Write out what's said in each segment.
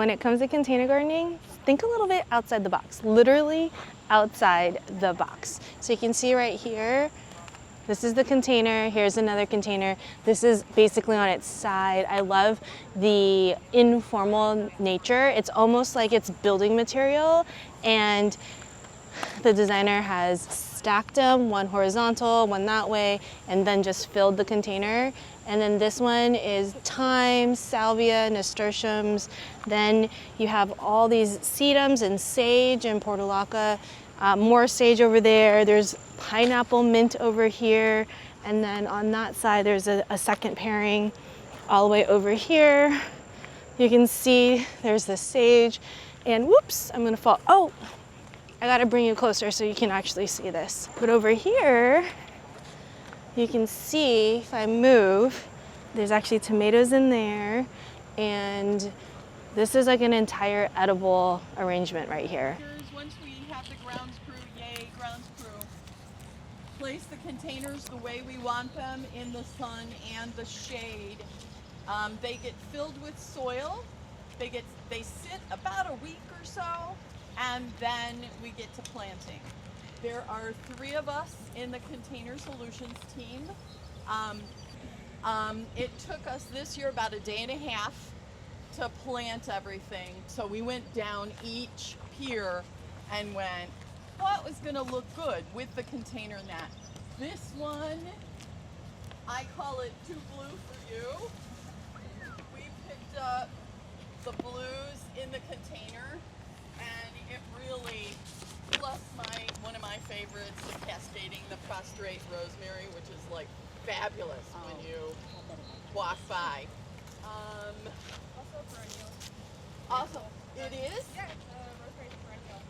when it comes to container gardening, think a little bit outside the box, literally outside the box. So you can see right here, this is the container, here's another container. This is basically on its side. I love the informal nature. It's almost like it's building material, and the designer has stacked them, one horizontal, one that way, and then just filled the container. And then this one is thyme, salvia, nasturtiums. Then you have all these sedums and sage and portulaca. More sage over there. There's pineapple mint over here. And then on that side, there's a second pairing all the way over here. You can see there's the sage. And whoops, I'm gonna fall. Oh, I gotta bring you closer so you can actually see this. But over here, you can see, if I move, there's actually tomatoes in there. And this is like an entire edible arrangement right here. Once we have the grounds crew, yay grounds crew, place the containers the way we want them in the sun and the shade. They get filled with soil. They sit about a week or so, and then we get to planting. There are 3 of us in the Container Solutions team. It took us this year about a day and a half to plant everything. So we went down each pier and went, what was gonna look good with the container net? This one, I call it too blue for you. We picked up the blues in the container, and it really, plus one of my favorites, the cascading, the prostrate rosemary, which is like fabulous when you walk by. Also perennial. Also, it is? Yeah, it's rosemary perennial.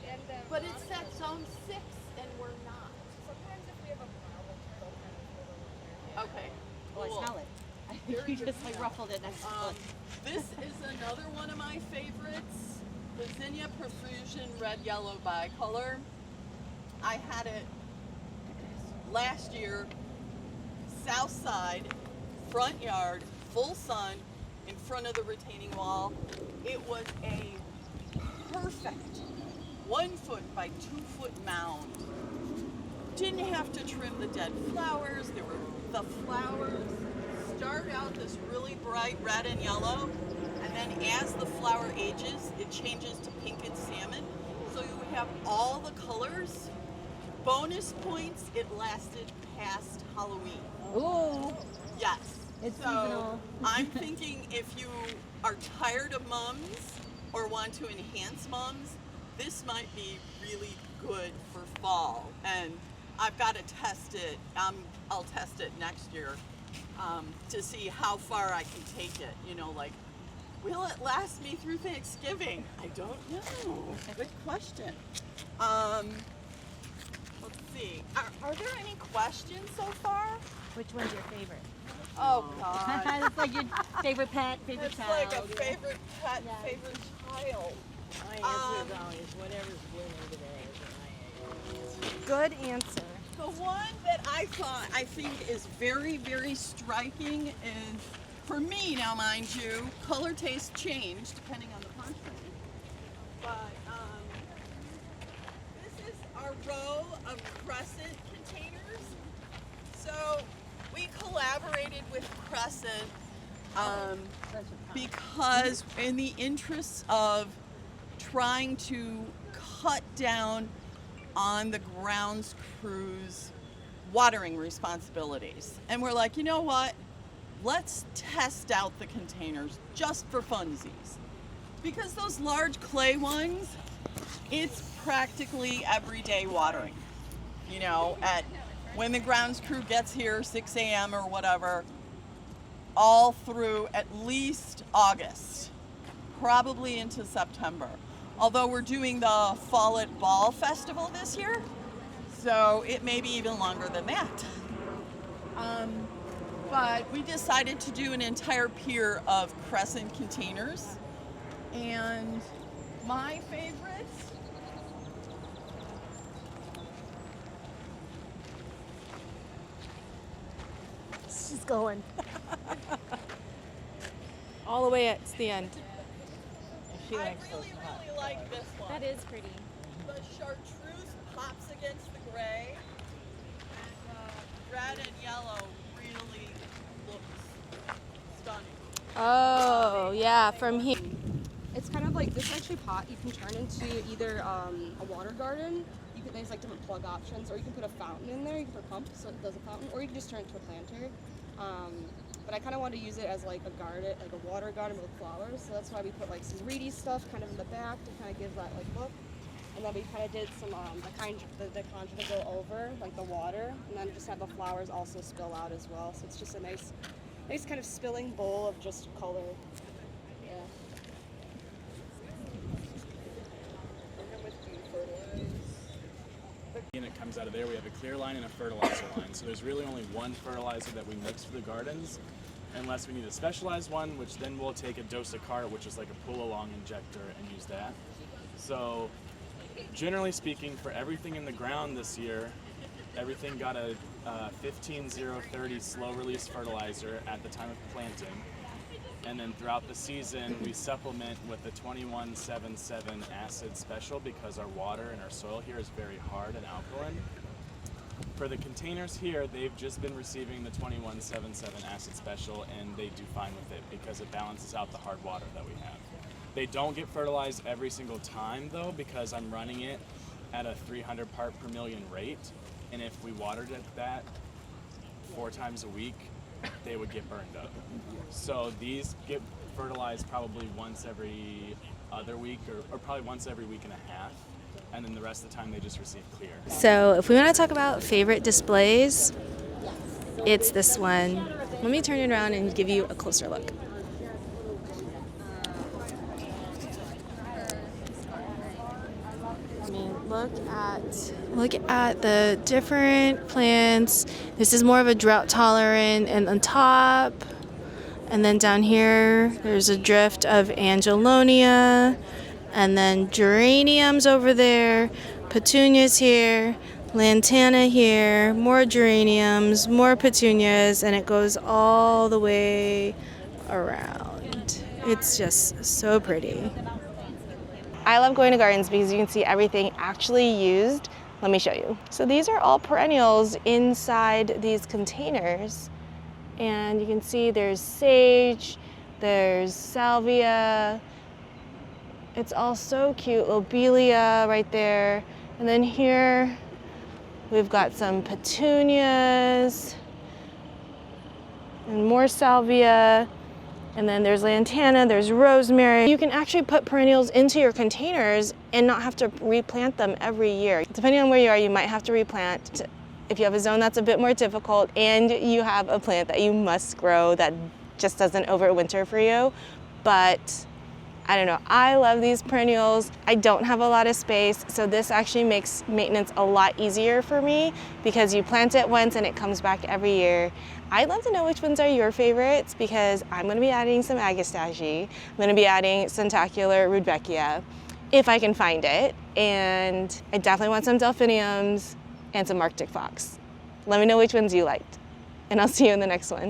And But it's that zone 6 and we're not. sometimes if we have a flower, it'll kind of go over there. Okay. Oh, I cool. smell it. Very You good just like smell. ruffled it next to it. This is another one of my favorites, the Zinnia Profusion Red Yellow Bicolor. I had it last year, south side, front yard, full sun, in front of the retaining wall. It was a perfect 1 foot by 2 foot mound. Didn't have to trim the dead flowers. The flowers start out this really bright red and yellow, and then as the flower ages, it changes to pink and salmon. So you have all the colors. Bonus points, it lasted past Halloween. Ooh, Yes. it's So seasonal. I'm thinking if you are tired of mums or want to enhance mums, this might be really good for fall. And I've got to test it. I'll test it next year to see how far I can take it. You know, like, will it last me through Thanksgiving? I don't know. Good question. Let's see. Are there any questions so far? Which one's your favorite? Oh God. It's like your favorite pet, favorite It's child. like a favorite pet, Yeah. favorite child. My answer is always whatever's blooming today is my answer. Good answer. The one that I think is very, very striking is, for me now, mind you, color taste change depending on the person. But this is our row of crescent containers. So we collaborated with Crescent because in the interests of trying to cut down on the grounds crew's watering responsibilities. And we're like, you know what? Let's test out the containers just for funsies. Because those large clay ones, it's practically everyday watering. You know, when the grounds crew gets here, 6 a.m. or whatever, all through at least August, probably into September. Although we're doing the Fall at Ball Festival this year, so it may be even longer than that. But we decided to do an entire pier of crescent containers. And my favorites, She's going. All the way at the end. I really like this one. That is pretty. The chartreuse pops against the gray, and red and yellow really looks stunning. Oh, yeah, from here. It's kind of like this actually pot you can turn into either a water garden. There's like different plug options, or you can put a fountain in there. You can put a pump so it does a fountain, or you can just turn it into a planter. But I kind of want to use it as like a garden, like a water garden with flowers. So that's why we put like some reedy stuff kind of in the back to kind of give that like look. And then we kind of did some the concha to go over like the water, and then just have the flowers also spill out as well. So it's just a nice kind of spilling bowl of just color. Yeah. And it comes out of there. We have a clear line and a fertilizer line. So there's really only one fertilizer that we mix for the gardens, unless we need a specialized one, which then we'll take a dose-a-cart, which is like a pull-along injector, and use that. So generally speaking, for everything in the ground this year, everything got a 15-0-30 slow-release fertilizer at the time of planting. And then throughout the season, we supplement with the 21-7-7 acid special because our water and our soil here is very hard and alkaline. For the containers here, they've just been receiving the 21-7-7 acid special, and they do fine with it because it balances out the hard water that we have. They don't get fertilized every single time though, because I'm running it at a 300 part per million rate, and if we watered it that 4 times a week, they would get burned up. So these get fertilized probably once every other week, or probably once every week and a half, and then the rest of the time they just receive clear. So if we want to talk about favorite displays, it's this one. Let me turn it around and give you a closer look. I mean, look at the different plants. This is more of a drought tolerant, and on top, and then down here, there's a drift of Angelonia, and then geraniums over there, petunias here, lantana here, more geraniums, more petunias, and it goes all the way around. It's just so pretty. I love going to gardens because you can see everything actually used. Let me show you. So these are all perennials inside these containers. And you can see there's sage, there's salvia. It's all so cute. Lobelia right there. And then here we've got some petunias and more salvia. And then there's lantana, there's rosemary. You can actually put perennials into your containers and not have to replant them every year. Depending on where you are, you might have to replant. If you have a zone that's a bit more difficult and you have a plant that you must grow that just doesn't overwinter for you. But I don't know, I love these perennials. I don't have a lot of space, so this actually makes maintenance a lot easier for me because you plant it once and it comes back every year. I'd love to know which ones are your favorites because I'm going to be adding some agastache. I'm going to be adding Centacular Rudbeckia if I can find it. And I definitely want some delphiniums and some Arctic fox. Let me know which ones you liked. And I'll see you in the next one.